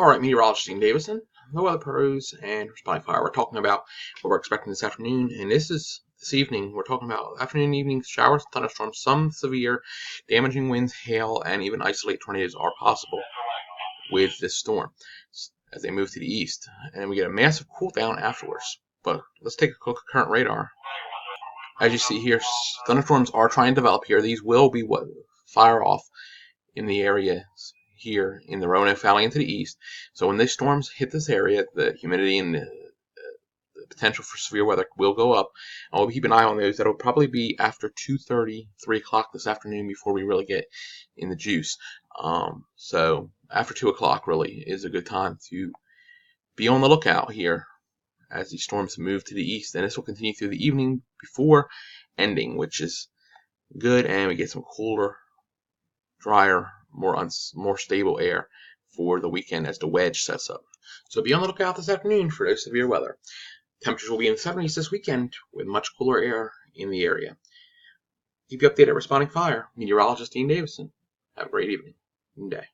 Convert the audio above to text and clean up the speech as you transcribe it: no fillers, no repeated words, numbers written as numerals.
All right, meteorologist Dean Davison, the weather pros, and responding fire. We're talking about what we're expecting this afternoon, and this evening. We're talking about afternoon, evening showers, thunderstorms, some severe, damaging winds, hail, and even isolated tornadoes are possible with this storm as they move to the east, and we get a massive cool down afterwards. But let's take a look at current radar. As you see here, thunderstorms are trying to develop here. These will be what fire off in the area here in the Roanoke Valley and to the east. So when these storms hit this area, the humidity and the potential for severe weather will go up. And we'll keep an eye on those. That'll probably be after 2:30, 3 o'clock this afternoon before we really get in the juice. So after 2 o'clock really is a good time to be on the lookout here as these storms move to the east. And this will continue through the evening before ending, which is good. And we get some cooler, drier, more stable air for the weekend as the wedge sets up. So be on the lookout this afternoon for those severe weather. Temperatures will be in the 70s this weekend with much cooler air in the area. Keep you updated at Responding Fire. Meteorologist Dean Davison. Have a great evening and day.